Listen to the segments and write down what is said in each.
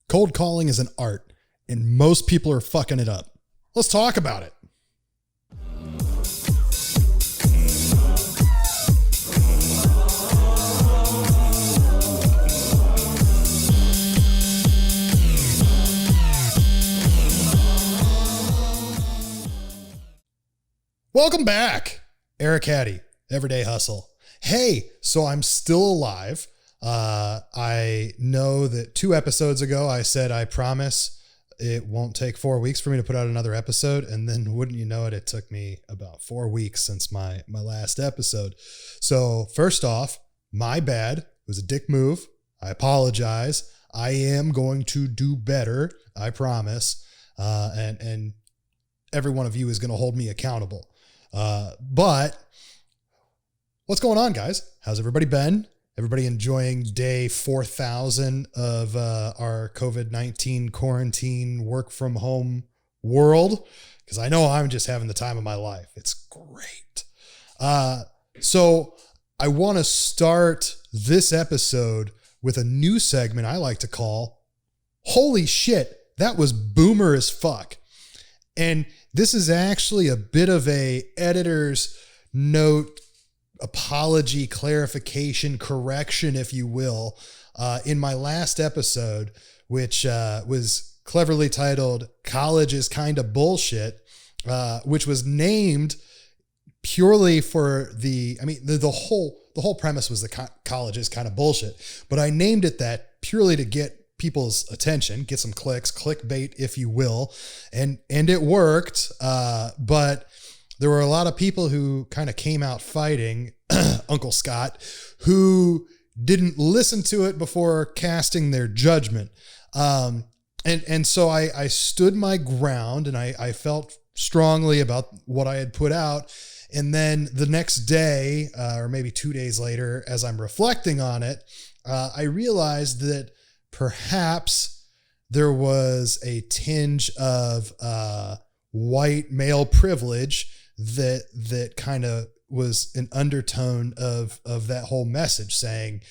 Cold calling is an art, and most people are fucking it up. Let's talk about it. Welcome back, Eric Hattie, Everyday Hustle. Hey, so I'm still alive. I know that 2 episodes ago, I said, I promise it won't take 4 weeks for me to put out another episode. And then wouldn't you know it, it took me about 4 weeks since my last episode. So first off, my bad. It was a dick move. I apologize. I am going to do better. I promise. And every one of you is going to hold me accountable. But what's going on, guys? How's everybody been? Everybody enjoying day 4,000 of our COVID-19 quarantine work from home world? Because I know I'm just having the time of my life. It's great. So I want to start this episode with a new segment I like to call Holy Shit, That Was Boomer as Fuck. And this is actually a bit of a editor's note, apology, clarification, correction, if you will, in my last episode, which was cleverly titled College is Kinda Bullshit, which was named purely for the whole premise was that college is kind of bullshit, but I named it that purely to get people's attention, get some clicks, clickbait, if you will. And it worked. But there were a lot of people who kind of came out fighting Uncle Scott, who didn't listen to it before casting their judgment. And so I stood my ground, and I felt strongly about what I had put out. And then the next day, or maybe 2 days later, as I'm reflecting on it, I realized that perhaps there was a tinge of white male privilege that kind of was an undertone of that whole message, saying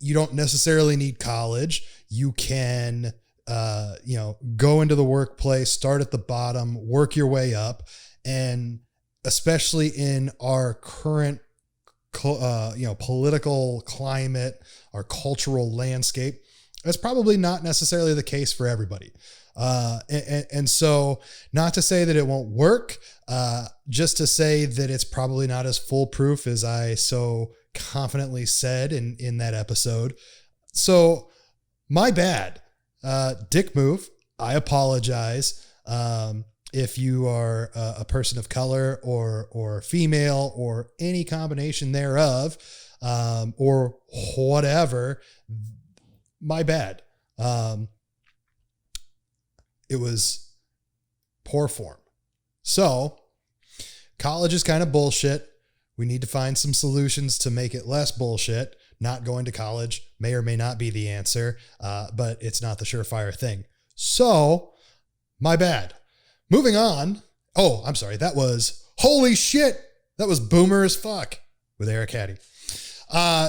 you don't necessarily need college. You can, go into the workplace, start at the bottom, work your way up. And especially in our current, political climate, our cultural landscape, that's probably not necessarily the case for everybody. And so not to say that it won't work, just to say that it's probably not as foolproof as I so confidently said in that episode. So my bad, dick move. I apologize. If you are a person of color or female or any combination thereof, or whatever, my bad. It was poor form. So college is kind of bullshit. We need to find some solutions to make it less bullshit. Not going to college may or may not be the answer, but it's not the surefire thing. So my bad. Moving on. Oh, I'm sorry. That was holy shit. That was boomer as fuck with Eric Hattie.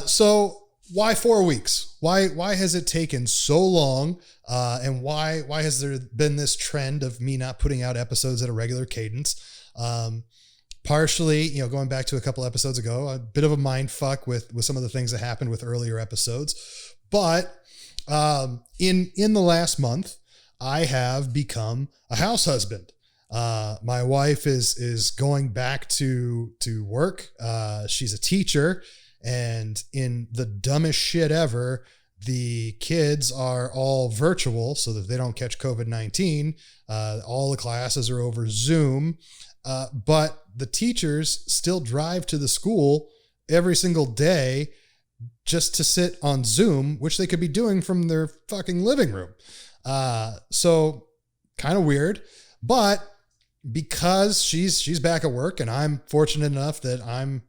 So why 4 weeks? Why has it taken so long? And why has there been this trend of me not putting out episodes at a regular cadence? Partially, going back to a couple episodes ago, a bit of a mind fuck with some of the things that happened with earlier episodes. But in the last month, I have become a house husband. My wife is going back to work. She's a teacher. And in the dumbest shit ever, the kids are all virtual so that they don't catch COVID-19. All the classes are over Zoom. But the teachers still drive to the school every single day just to sit on Zoom, which they could be doing from their fucking living room. So kind of weird, but because she's back at work and I'm fortunate enough that I'm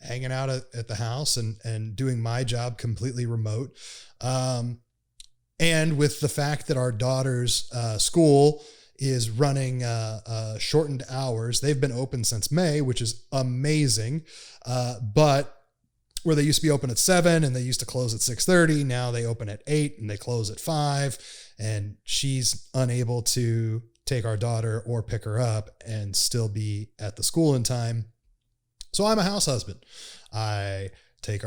hanging out at the house and doing my job completely remote. And with the fact that our daughter's school is running shortened hours, they've been open since May, which is amazing. But where they used to be open at 7 and they used to close at 6:30, now they open at 8 and they close at 5. and she's unable to take our daughter or pick her up and still be at the school in time. So I'm a house husband. I get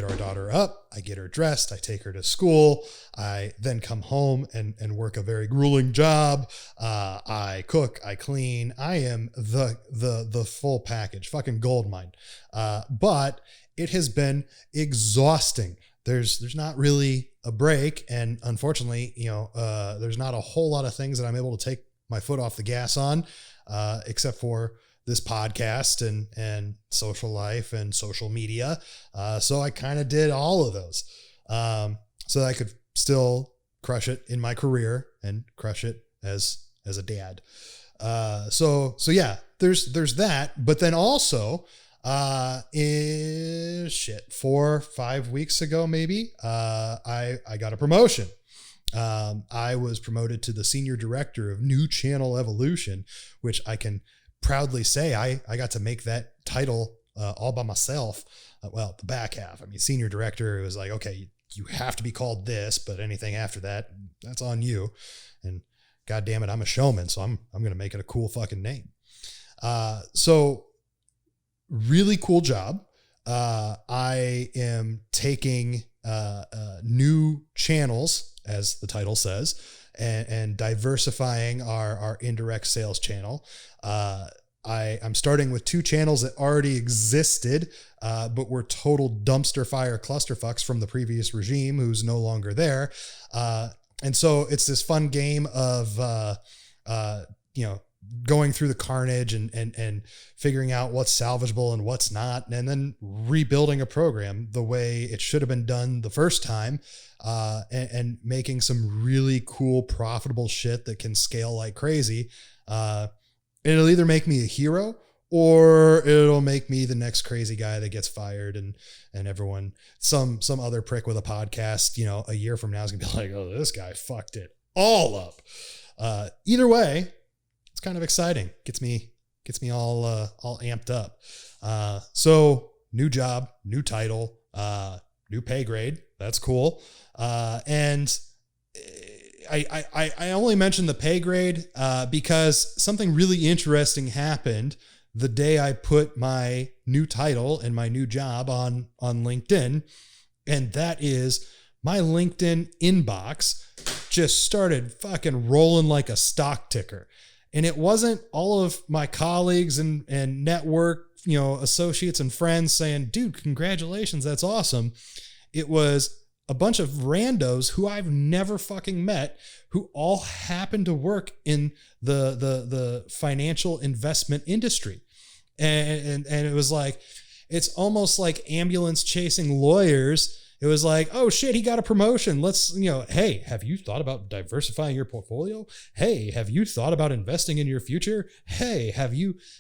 our daughter up, I get her dressed, I take her to school. I then come home and work a very grueling job. I cook, I clean. I am the full package, fucking gold mine. But it has been exhausting. There's not really a break. And unfortunately, there's not a whole lot of things that I'm able to take my foot off the gas on, except for this podcast and social life and social media. So I kind of did all of those, so that I could still crush it in my career and crush it as a dad. So yeah, there's that, but then also, 4 or 5 weeks ago, maybe, I got a promotion. I was promoted to the senior director of new channel evolution, which I can proudly say I got to make that title all by myself. Well, the back half. I mean, senior director, it was like, okay, you have to be called this, but anything after that, that's on you. And God damn it, I'm a showman, so I'm going to make it a cool fucking name. So really cool job. I am taking new channels, as the title says, and diversifying our indirect sales channel. I'm starting with 2 channels that already existed, but were total dumpster fire clusterfucks from the previous regime, who's no longer there. And so it's this fun game of, going through the carnage and figuring out what's salvageable and what's not, and then rebuilding a program the way it should have been done the first time, and making some really cool, profitable shit that can scale like crazy. It'll either make me a hero or it'll make me the next crazy guy that gets fired, and everyone, some other prick with a podcast, a year from now is gonna be like, oh, this guy fucked it all up. Either way, it's kind of exciting. Gets me all amped up. So new job, new title, new pay grade. That's cool. And I only mentioned the pay grade, because something really interesting happened the day I put my new title and my new job on LinkedIn. And that is, my LinkedIn inbox just started fucking rolling like a stock ticker. And it wasn't all of my colleagues and network, associates and friends saying, dude, congratulations, that's awesome. It was a bunch of randos who I've never fucking met, who all happen to work in the financial investment industry. And it was like, it's almost like ambulance chasing lawyers. It was like, oh shit, he got a promotion. Let's, hey, have you thought about diversifying your portfolio? Hey, have you thought about investing in your future? Hey,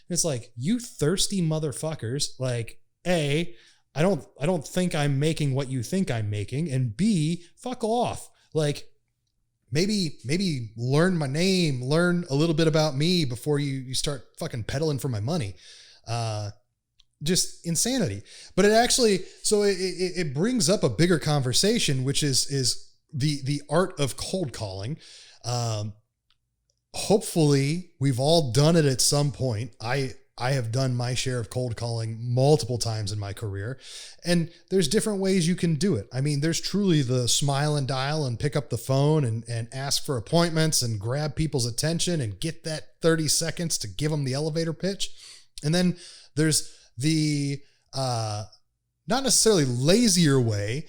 it's like, you thirsty motherfuckers. Like, A, I don't think I'm making what you think I'm making. And B, fuck off. Like, maybe learn my name, learn a little bit about me before you start fucking peddling for my money. Just insanity. But it actually, so it brings up a bigger conversation, which is the art of cold calling. Hopefully we've all done it at some point. I have done my share of cold calling multiple times in my career, and there's different ways you can do it. I mean, there's truly the smile and dial and pick up the phone and ask for appointments and grab people's attention and get that 30 seconds to give them the elevator pitch. And then there's the, not necessarily lazier way,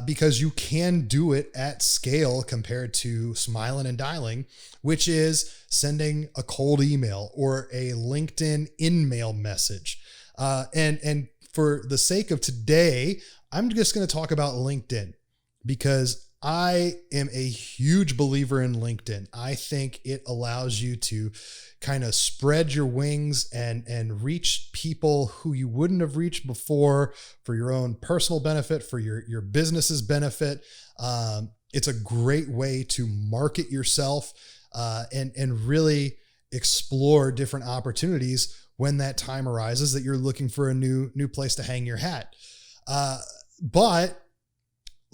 because you can do it at scale compared to smiling and dialing, which is sending a cold email or a LinkedIn in-mail message. And for the sake of today, I'm just going to talk about LinkedIn, because I am a huge believer in LinkedIn. I think it allows you to kind of spread your wings and reach people who you wouldn't have reached before, for your own personal benefit, for your business's benefit. It's a great way to market yourself, and really explore different opportunities when that time arises that you're looking for a new place to hang your hat. But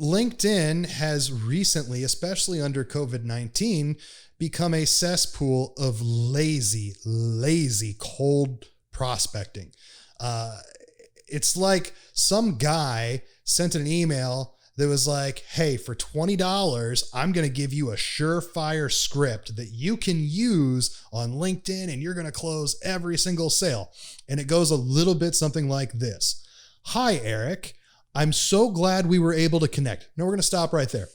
LinkedIn has recently, especially under COVID-19, become a cesspool of lazy, cold prospecting. It's like some guy sent an email that was like, hey, for $20, I'm going to give you a surefire script that you can use on LinkedIn and you're going to close every single sale. And it goes a little bit something like this. Hi, Eric. I'm so glad we were able to connect. No, we're going to stop right there.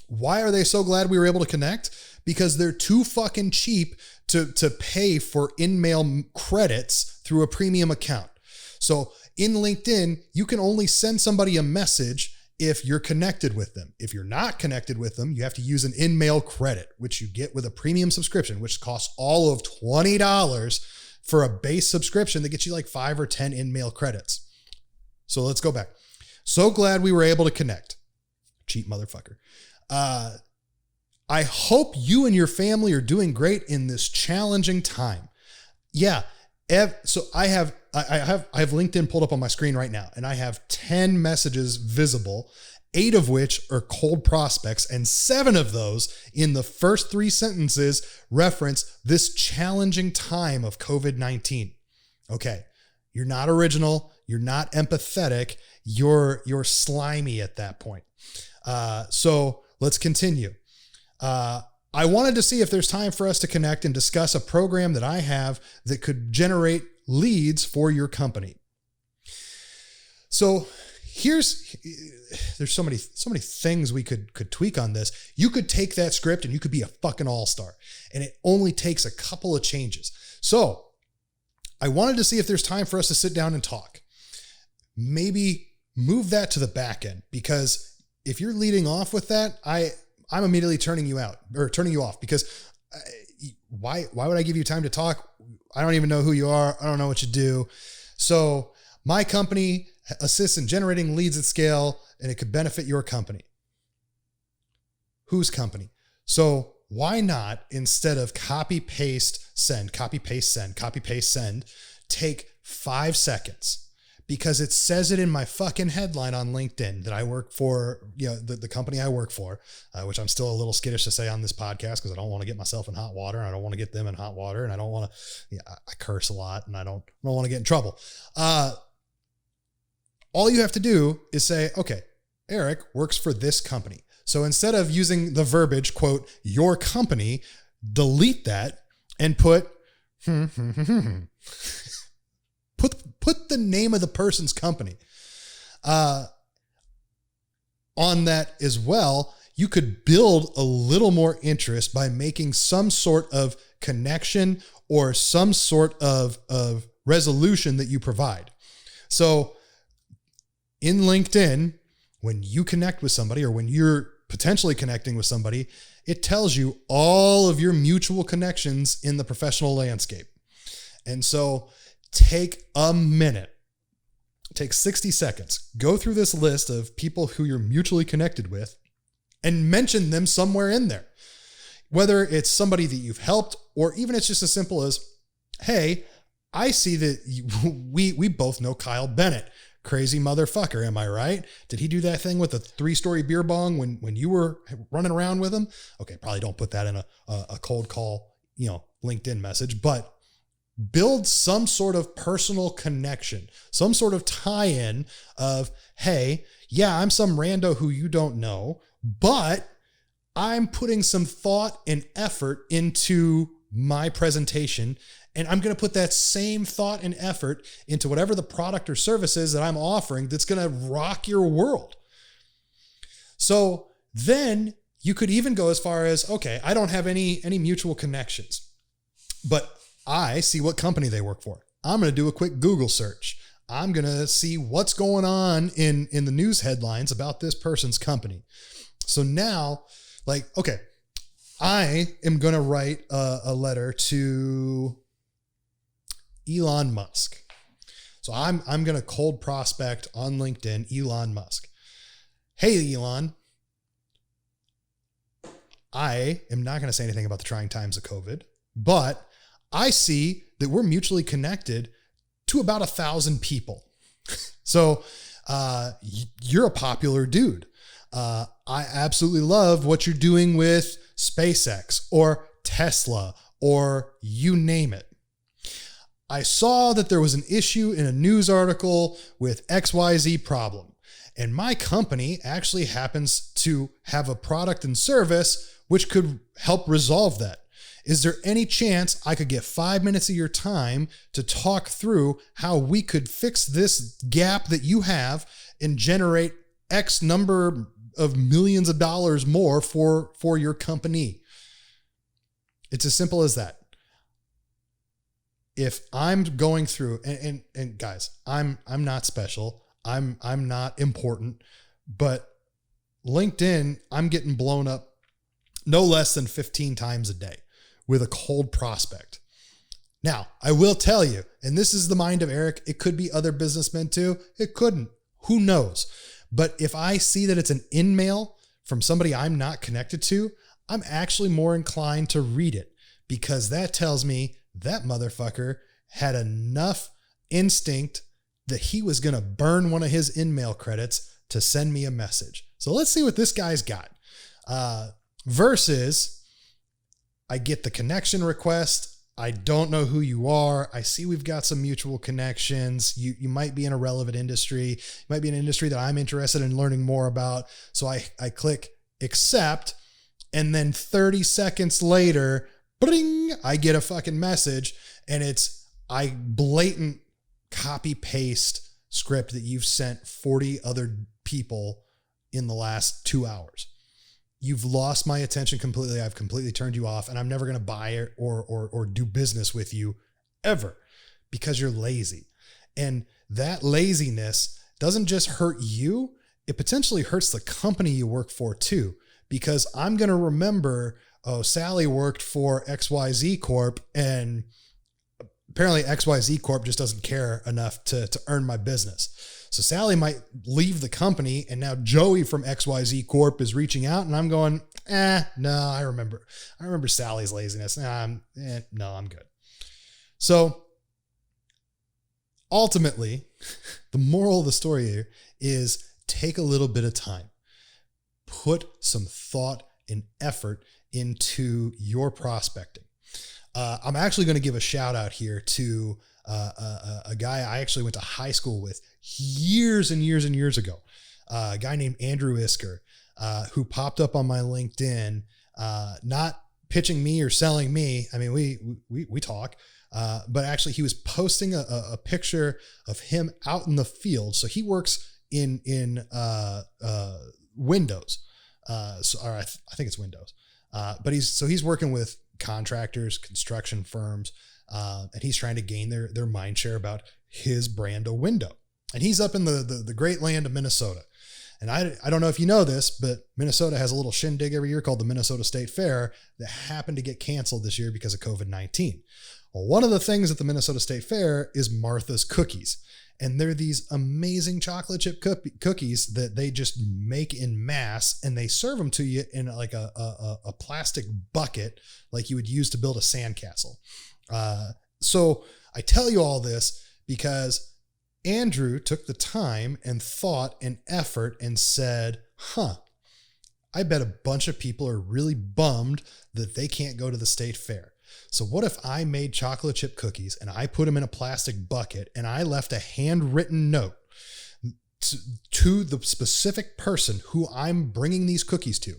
Why are they so glad we were able to connect? Because they're too fucking cheap to pay for in-mail credits through a premium account. So in LinkedIn, you can only send somebody a message if you're connected with them. If you're not connected with them, you have to use an in-mail credit, which you get with a premium subscription, which costs all of $20 for a base subscription that gets you like 5 or 10 in-mail credits. So let's go back. So glad we were able to connect. Cheap motherfucker. I hope you and your family are doing great in this challenging time. Yeah. So I have LinkedIn pulled up on my screen right now, and I have 10 messages visible, 8 of which are cold prospects, and 7 of those in the first 3 sentences reference this challenging time of COVID-19. Okay. You're not original. You're not empathetic. You're slimy at that point. So let's continue. I wanted to see if there's time for us to connect and discuss a program that I have that could generate leads for your company. So there's so many things we could tweak on this. You could take that script and you could be a fucking all-star, and it only takes a couple of changes. So I wanted to see if there's time for us to sit down and talk. Maybe move that to the back end, because if you're leading off with that, I'm immediately turning you off, because why would I give you time to talk? I don't even know who you are. I don't know what you do. So my company assists in generating leads at scale, and it could benefit your company. Whose company? So why not, instead of copy, paste, send, take 5 seconds? Because it says it in my fucking headline on LinkedIn that I work for, the company I work for, which I'm still a little skittish to say on this podcast because I don't want to get myself in hot water, and I don't want to get them in hot water, and I don't want to, I curse a lot, and I don't want to get in trouble. All you have to do is say, okay, Eric works for this company. So instead of using the verbiage, quote, your company, delete that and put the name of the person's company on that as well. You could build a little more interest by making some sort of connection or some sort of resolution that you provide. So in LinkedIn, when you connect with somebody, or when you're potentially connecting with somebody, it tells you all of your mutual connections in the professional landscape. And so take a minute, take 60 seconds, go through this list of people who you're mutually connected with and mention them somewhere in there. Whether it's somebody that you've helped, or even it's just as simple as, hey, I see that we both know Kyle Bennett. Crazy motherfucker, am I right? Did he do that thing with a 3-story beer bong when you were running around with him? Okay, probably don't put that in a cold call, LinkedIn message, but build some sort of personal connection, some sort of tie-in of, hey, yeah, I'm some rando who you don't know, but I'm putting some thought and effort into my presentation, and I'm going to put that same thought and effort into whatever the product or service is that I'm offering that's going to rock your world. So then you could even go as far as, okay, I don't have any mutual connections, but I see what company they work for. I'm going to do a quick Google search. I'm going to see what's going on in the news headlines about this person's company. So now, okay, I am going to write a letter to Elon Musk. So I'm going to cold prospect on LinkedIn, Elon Musk. Hey, Elon, I am not going to say anything about the trying times of COVID, but I see that we're mutually connected to about 1,000 people. So you're a popular dude. I absolutely love what you're doing with SpaceX or Tesla or you name it. I saw that there was an issue in a news article with XYZ problem, and my company actually happens to have a product and service which could help resolve that. Is there any chance I could get 5 minutes of your time to talk through how we could fix this gap that you have and generate X number of millions of dollars more for your company? It's as simple as that. If I'm going through, and guys, I'm not special. I'm not important, but LinkedIn, I'm getting blown up no less than 15 times a day with a cold prospect. Now, I will tell you, and this is the mind of Eric, it could be other businessmen too. It couldn't. Who knows? But if I see that it's an in-mail from somebody I'm not connected to, I'm actually more inclined to read it, because that tells me that motherfucker had enough instinct that he was going to burn one of his in-mail credits to send me a message. So let's see what this guy's got. Versus, I get the connection request. I don't know who you are. I see we've got some mutual connections. You might be in a relevant industry. You might be in an industry that I'm interested in learning more about. So I click accept, and then 30 seconds later, bling, I get a fucking message, and I blatant copy paste script that you've sent 40 other people in the last 2 hours. You've lost my attention completely. I've completely turned you off, and I'm never going to buy it or do business with you ever, because you're lazy. And that laziness doesn't just hurt you. It potentially hurts the company you work for too, because I'm going to remember, oh, Sally worked for XYZ Corp, and apparently XYZ Corp just doesn't care enough to earn my business. So Sally might leave the company, and now Joey from XYZ Corp is reaching out, and I'm going, no, I remember Sally's laziness. No, I'm good. So ultimately, the moral of the story here is take a little bit of time, put some thought and effort into your prospecting. I'm actually going to give a shout out here to a guy I actually went to high school with years and years and years ago, a guy named Andrew Isker, who popped up on my LinkedIn, not pitching me or selling me. I mean, we talk, but actually he was posting a picture of him out in the field. So he works in Windows, or I think it's Windows, but he's working with contractors, construction firms, and he's trying to gain their mind share about his brand of window. And he's up in the great land of Minnesota. And I don't know if you know this, but Minnesota has a little shindig every year called the Minnesota State Fair that happened to get canceled this year because of COVID-19. Well, one of the things at the Minnesota State Fair is Martha's Cookies. And they're these amazing chocolate chip cookies that they just make in mass, and they serve them to you in like a plastic bucket like you would use to build a sandcastle. So I tell you all this because Andrew took the time and thought and effort and said, I bet a bunch of people are really bummed that they can't go to the state fair. So what if I made chocolate chip cookies and I put them in a plastic bucket and I left a handwritten note to the specific person who I'm bringing these cookies to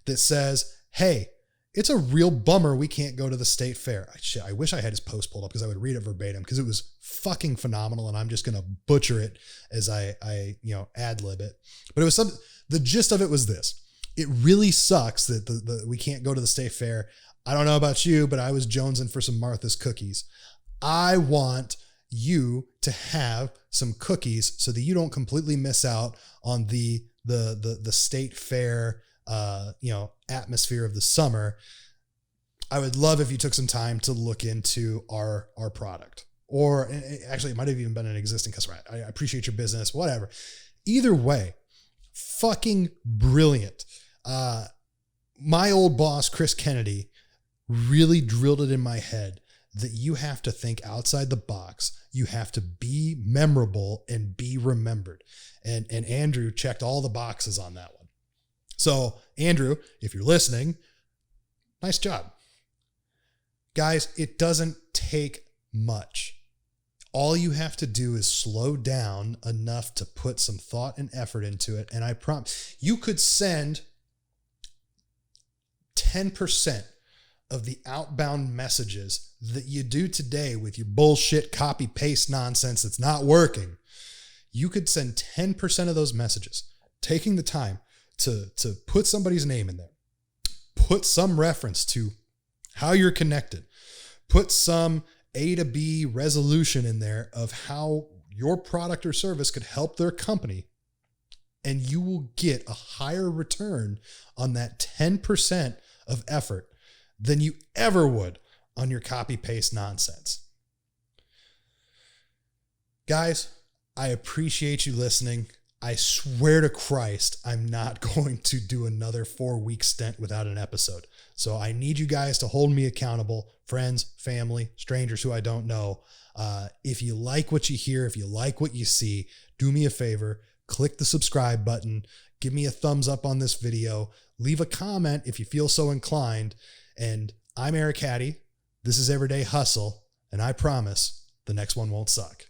that says, hey, it's a real bummer we can't go to the state fair. I wish I had his post pulled up because I would read it verbatim, because it was fucking phenomenal, and I'm just going to butcher it as I ad lib it. But it was the gist of it was this. It really sucks that we can't go to the state fair. I don't know about you, but I was jonesing for some Martha's cookies. I want you to have some cookies so that you don't completely miss out on the state fair atmosphere of the summer. I would love if you took some time to look into our product, or actually it might have even been an existing customer. I appreciate your business, whatever. Either way, fucking brilliant. My old boss, Chris Kennedy, really drilled it in my head that you have to think outside the box. You have to be memorable and be remembered. And Andrew checked all the boxes on that one. So, Andrew, if you're listening, nice job. Guys, it doesn't take much. All you have to do is slow down enough to put some thought and effort into it. And I promise you could send 10% of the outbound messages that you do today with your bullshit copy paste nonsense that's not working. You could send 10% of those messages, taking the time to put somebody's name in there, put some reference to how you're connected, put some A to B resolution in there of how your product or service could help their company, and you will get a higher return on that 10% of effort than you ever would on your copy paste nonsense. Guys, I appreciate you listening. I swear to Christ, I'm not going to do another 4-week stint without an episode. So I need you guys to hold me accountable. Friends, family, strangers who I don't know. If you like what you hear, if you like what you see, do me a favor, click the subscribe button, give me a thumbs up on this video, leave a comment if you feel so inclined. And I'm Eric Hattie. This is Everyday Hustle, and I promise the next one won't suck.